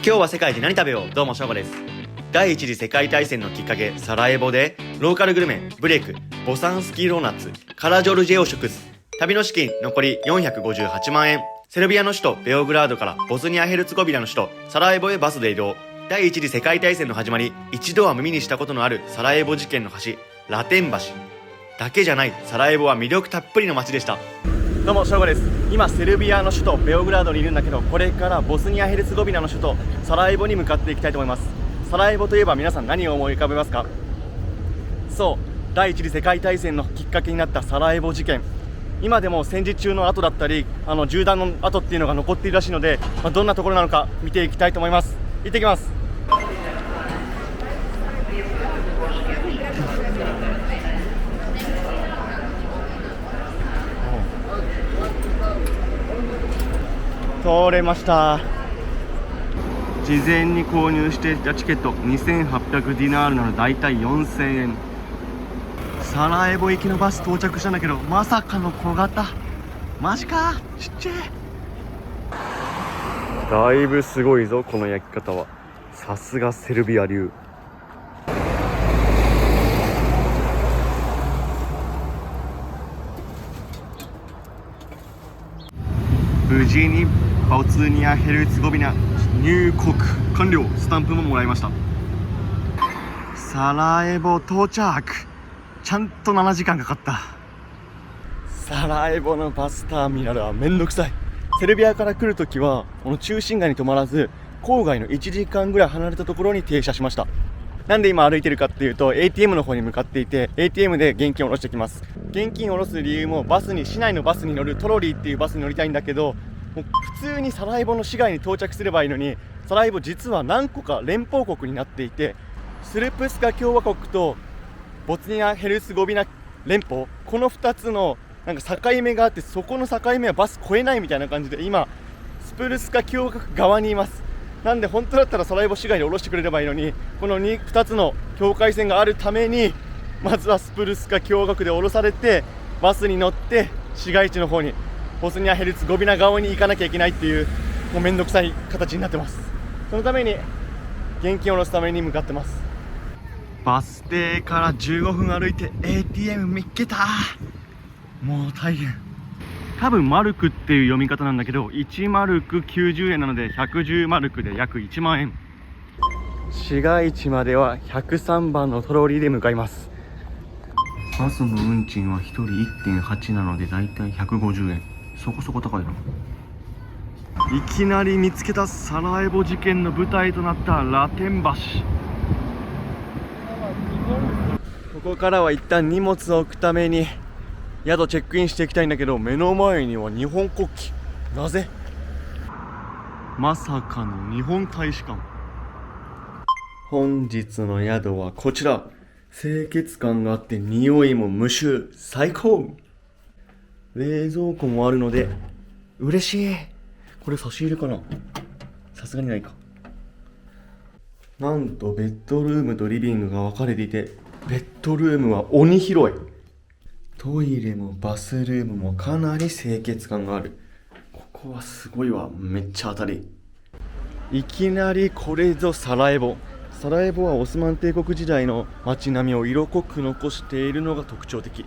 今日は世界で何食べよう。どうもショゴです。第一次世界大戦のきっかけサラエボでローカルグルメブレイクボサンスキードーナツカラジョルジェを食す。旅の資金残り458万円。セルビアの首都ベオグラードからボスニアヘルツゴビナの首都サラエボへバスで移動。第一次世界大戦の始まり、一度は耳にしたことのあるサラエボ事件の橋ラテン橋だけじゃない、サラエボは魅力たっぷりの街でした。どうもショゴです。今セルビアの首都ベオグラードにいるんだけど、これからボスニアヘルツゴビナの首都サラエボに向かっていきたいと思います。サラエボといえば皆さん何を思い浮かべますか？そう、第一次世界大戦のきっかけになったサラエボ事件。今でも戦時中の跡だったり銃弾の跡っていうのが残っているらしいので、どんなところなのか見ていきたいと思います。行ってきます。通れました。事前に購入していたチケット2800ディナールなのでだいたい4000円。サラエボ行きのバス到着したんだけど、まさかの小型。マジか、ちっちゃい。だいぶすごいぞこの焼き方は。さすがセルビア流。無事にボスニアヘルツゴビナ入国完了。スタンプももらいました。サラエボ到着。ちゃんと7時間かかった。サラエボのバスターミナルはめんどくさい。セルビアから来るときはこの中心街に止まらず、郊外の1時間ぐらい離れたところに停車しました。なんで今歩いてるかっていうと ATM の方に向かっていて、 ATM で現金を下ろしてきます。現金を下ろす理由も市内のバスに乗るトロリーっていうバスに乗りたいんだけど、もう普通にサラエボの市街に到着すればいいのに、サラエボ実は何個か連邦国になっていて、スルプスカ共和国とボスニアヘルツゴビナ連邦、この2つのなんか境目があって、そこの境目はバス越えないみたいな感じで、今スプルスカ共和国側にいます。なんで本当だったらサラエボ市街に降ろしてくれればいいのに、この 2つの境界線があるために、まずはスプルスカ共和国で降ろされてバスに乗って市街地の方にボスニアヘルツゴビナ側に行かなきゃいけないっていう、もうめんどくさい形になってます。そのために現金を下ろすために向かってます。バス停から15分歩いて ATM 見っけた。もう大変。多分マルクっていう読み方なんだけど、1マルク90円なので110マルクで約1万円。市街地までは103番のトロリーで向かいます。バスの運賃は1人 1.8 なのでだいたい150円。そこそこ高いな。いきなり見つけたサラエボ事件の舞台となったラテン橋。ここからは一旦荷物を置くために宿チェックインしていきたいんだけど、目の前には日本国旗。なぜ？まさかの日本大使館。本日の宿はこちら。清潔感があって匂いも無臭。最高。冷蔵庫もあるので嬉しい。これ差し入れかな？さすがにないか。なんとベッドルームとリビングが分かれていて、ベッドルームは鬼広い。トイレもバスルームもかなり清潔感がある。ここはすごいわ。めっちゃ当たり。いきなりこれぞサラエボ。サラエボはオスマン帝国時代の街並みを色濃く残しているのが特徴的。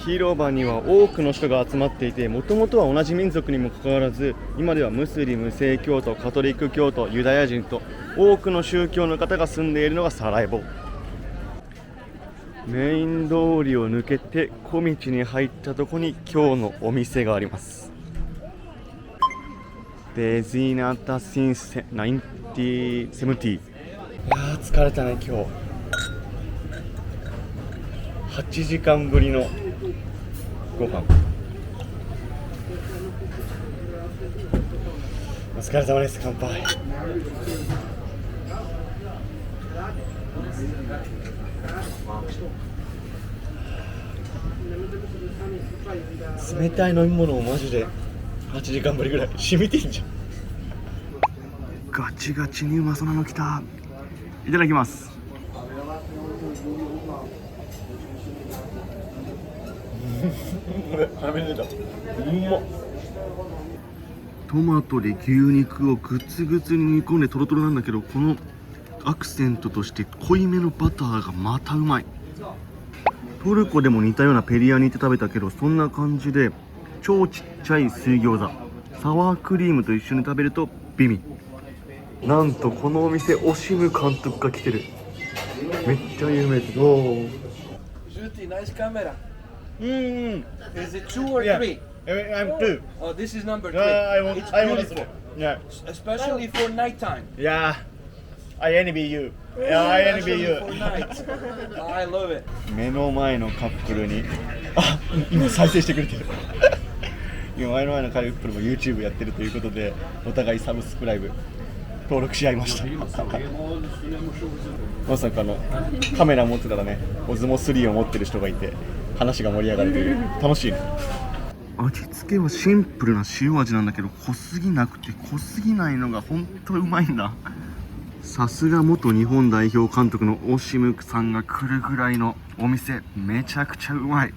広場には多くの人が集まっていて、もともとは同じ民族にもかかわらず、今ではムスリム、正教徒、カトリック教徒、ユダヤ人と多くの宗教の方が住んでいるのがサラエボ。メイン通りを抜けて小道に入ったところに今日のお店があります。デジナタシンセ1970。いやー疲れたね今日。8時間ぶりのご飯。お疲れ様です。乾杯。冷たい飲み物をマジで8時間ぶりぐらい染みてんじゃん。ガチガチにうまそうなのきた。いただきます。鼻水出た。うまっ。トマトで牛肉をグツグツに煮込んでトロトロなんだけど、このアクセントとして濃いめのバターがまたうまい。トルコでも似たようなペリヤに行って食べたけど、そんな感じで超ちっちゃい水餃子、サワークリームと一緒に食べると美味。なんとこのお店オシム監督が来てる。めっちゃ有名です。おー、Juti, nice camera. うん。 Is it 2 or 3? I'm two. Oh, this is number 3. It's I want beautiful. Yeah. Especially for nighttime. Yeah. I envy you. Yeah, I envy Especially you. for night. I love it. 目の前のカップルに、あ、今再生してくれてる。今目の前のカップルも YouTube やってるということで、お互いサブスクライブ登録し合いました。まさかのカメラ持ってたらね、オズモ3を持ってる人がいて話が盛り上がるという、楽しいね。味付けはシンプルな塩味なんだけど、濃すぎなくて濃すぎないのが本当うまいんだ。さすが元日本代表監督のオシムさんが来るぐらいのお店、めちゃくちゃうまい。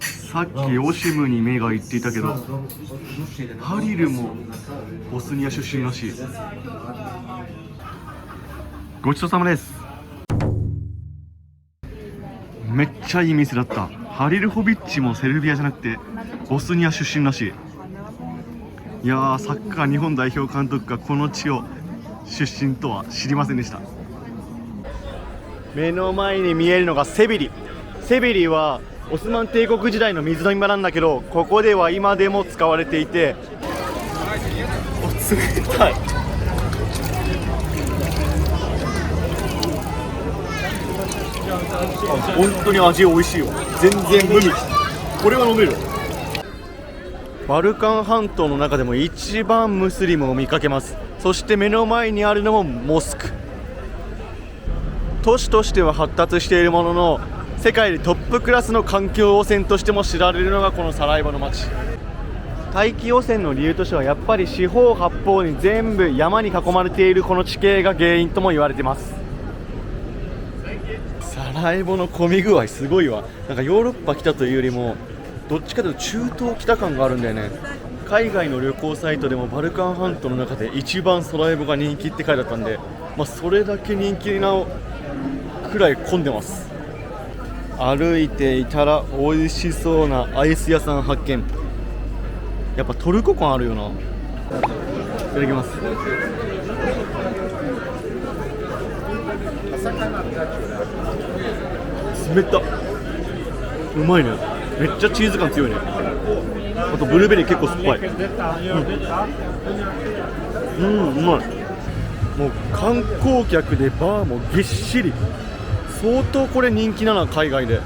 さっきオシムに目がいっていたけど、ハリルもボスニア出身らしい。ごちそうさまです。めっちゃいい店だった。ハリルホビッチもセルビアじゃなくてボスニア出身らしい。いやー、サッカー日本代表監督がこの地を出身とは知りませんでした。目の前に見えるのがセビリ。セビリはオスマン帝国時代の水飲み場なんだけど、ここでは今でも使われていて、冷たい。本当に味美味しいよ。全然無理。これは飲める。バルカン半島の中でも一番ムスリムを見かけます。そして目の前にあるのもモスク。都市としては発達しているものの、世界でトップクラスの環境汚染としても知られるのがこのサラエボの街。大気汚染の理由としてはやっぱり四方八方に全部山に囲まれているこの地形が原因とも言われています。サラエボの混み具合すごいわ。なんかヨーロッパ来たというよりもどっちかというと中東来た感があるんだよね。海外の旅行サイトでもバルカン半島の中で一番サラエボが人気って書いてあったんで、それだけ人気なくらい混んでます。歩いていたら美味しそうなアイス屋さん発見。やっぱトルコ感あるよな。いただきます。冷たっ。うまいね。めっちゃチーズ感強いね。あとブルーベリー結構酸っぱい。うまい。もう観光客でバーもぎっしり。相当これ人気なの海外で。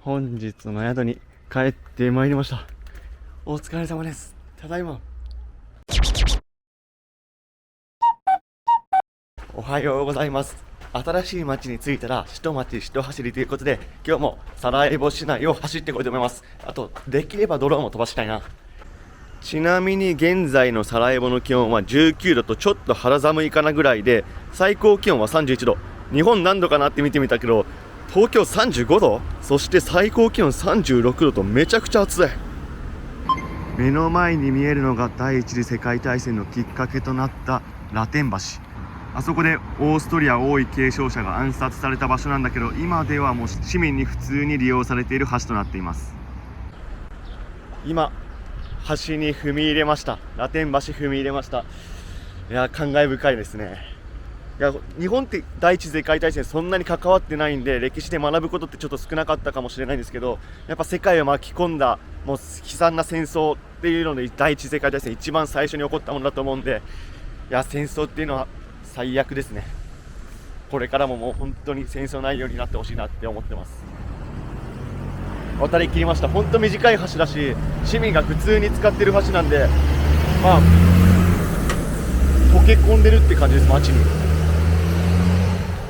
本日の宿に帰ってまいりました。お疲れ様です。ただいま。おはようございます。新しい街に着いたら一町一走りということで、今日もサラエボ市内を走ってこいと思います。あとできればドローンも飛ばしたいな。ちなみに現在のサラエボの気温は19度とちょっと肌寒いかなぐらいで、最高気温は31度。日本何度かなって見てみたけど、東京35度、そして最高気温36度とめちゃくちゃ暑い。目の前に見えるのが第一次世界大戦のきっかけとなったラテン橋。あそこでオーストリア王位継承者が暗殺された場所なんだけど、今ではもう市民に普通に利用されている橋となっています。今橋に踏み入れました。ラテン橋踏み入れました。いや、感慨深いですね。いや、日本って第一次世界大戦そんなに関わってないんで、歴史で学ぶことってちょっと少なかったかもしれないんですけど、やっぱ世界を巻き込んだもう悲惨な戦争っていうので、第一次世界大戦一番最初に起こったものだと思うんで、いや、戦争っていうのは最悪ですね。これからももう本当に戦争ないようになってほしいなって思ってます。渡り切りました。本当短い橋だし、市民が普通に使ってる橋なんで、溶け込んでるって感じです。街に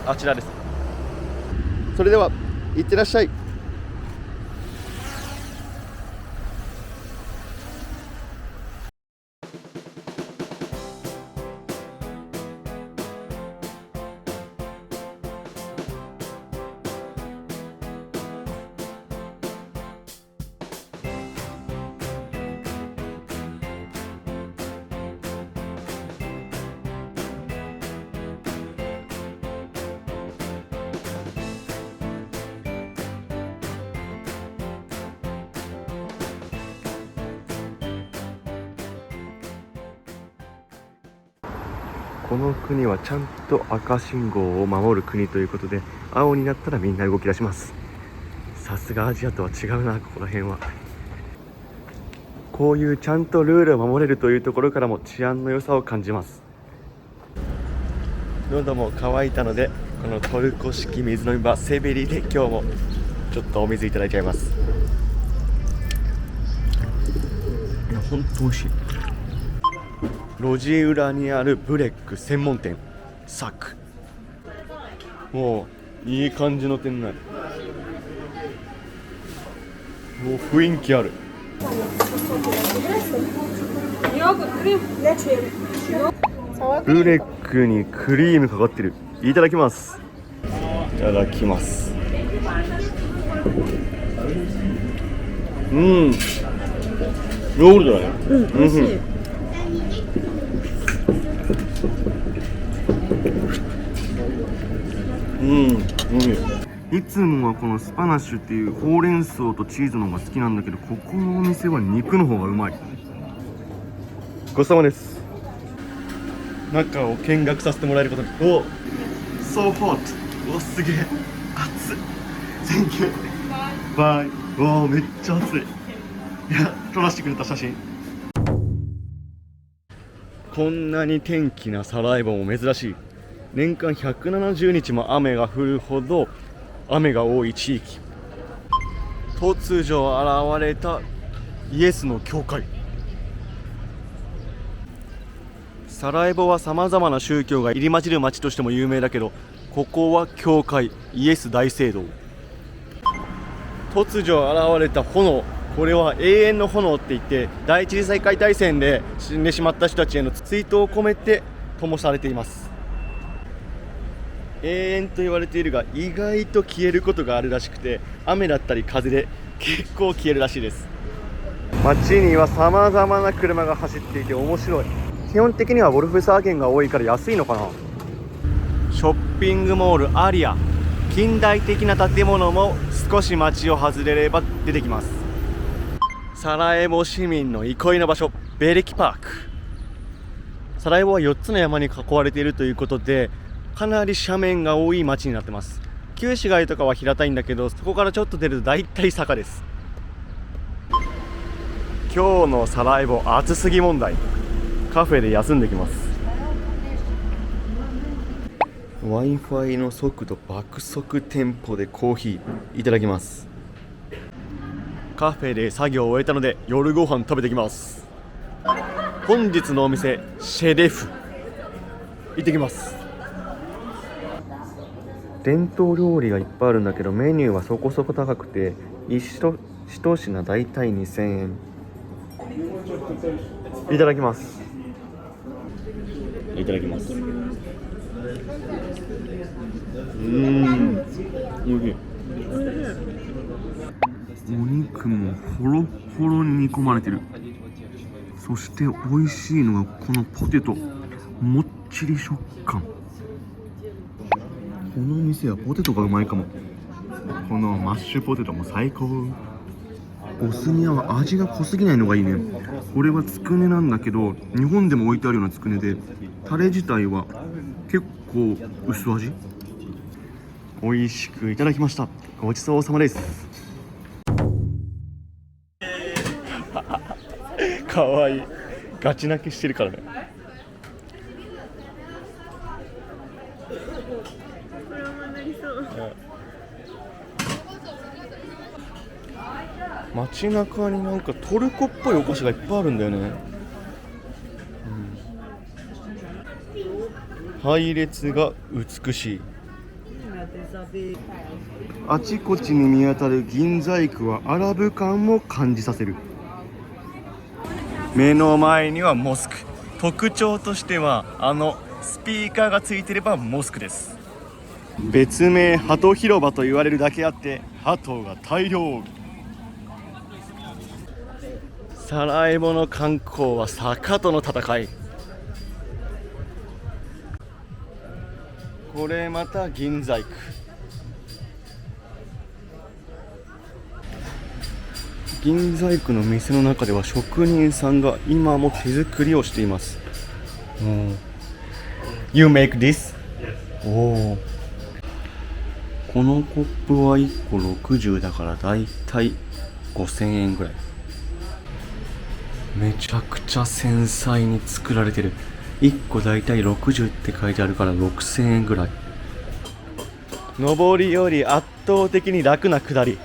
あちらです。それでは行ってらっしゃい。この国はちゃんと赤信号を守る国ということで、青になったらみんな動き出します。さすがアジアとは違うな、ここら辺は。こういうちゃんとルールを守れるというところからも治安の良さを感じます。喉も渇いたので、このトルコ式水飲み場セベリで今日もちょっとお水いただいちゃいます。いや、ほんと美味しい。路地裏にあるブレック専門店サク。もういい感じの店内。もう雰囲気ある。ブレックにクリームかかってる。いただきます。いただきます。ヨーグルトだね。美味しい。いつもはこのスパナッシュっていうほうれん草とチーズの方が好きなんだけど、ここのお店は肉の方がうまい。ごちそうさまです。中を見学させてもらえることに。お、So hot。お、すげえ熱い。Thank you。バイ。お、めっちゃ熱い。いや、撮らせてくれた写真。こんなに天気なサラエボも珍しい。年間170日も雨が降るほど雨が多い地域。突如現れたイエスの教会。サラエボはさまざまな宗教が入り混じる町としても有名だけど、ここは教会イエス大聖堂。突如現れた炎、これは永遠の炎って言って、第一次世界大戦で死んでしまった人たちへの追悼を込めて灯されています。永遠と言われているが、意外と消えることがあるらしくて、雨だったり風で結構消えるらしいです。街にはさまざまな車が走っていて面白い。基本的にはウォルフサーゲンが多いから安いのかな。ショッピングモールアリア、近代的な建物も少し街を外れれば出てきます。サラエボ市民の憩いの場所、ベレキパーク。サラエボは4つの山に囲われているということで、かなり斜面が多い町になってます。旧市街とかは平たいんだけど、そこからちょっと出ると大体坂です。今日のサラエボ暑すぎ問題。カフェで休んできます。Wi-Fi の速度爆速テンポでコーヒーいただきます。カフェで作業を終えたので夜ご飯食べてきます。本日のお店シェデフ行ってきます。伝統料理がいっぱいあるんだけど、メニューはそこそこ高くて、一品だいたい2000円。いただきます。いただきます。おいしい。お肉もホロホロに煮込まれてる。そして美味しいのがこのポテト、もっちり食感。この店はポテトがうまいかも。このマッシュポテトも最高。お酢には味が濃すぎないのがいいね。これはつくねなんだけど、日本でも置いてあるようなつくねで、タレ自体は結構薄味。美味しくいただきました。ごちそうさまです。かわいい。ガチ泣きしてるからね。街中になんかトルコっぽいお菓子がいっぱいあるんだよね。配列が美しい。あちこちに見当たる銀細工はアラブ感も感じさせる。目の前にはモスク。特徴としてはスピーカーがついてればモスクです。別名鳩広場と言われるだけあって、鳩が大量。サラエボの観光は坂との戦い。これまた銀細工。銀細工の店の中では職人さんが今も手作りをしています。You make this? おお。このコップは1個60だからだいたい5000円ぐらい。めちゃくちゃ繊細に作られてる。1個だいたい60って書いてあるから6000円ぐらい。上りより圧倒的に楽な下り。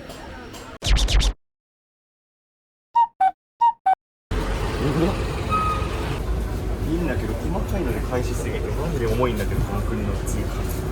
いいんだけど細かいので返しすぎてマジで重いんだけど、この国の通貨。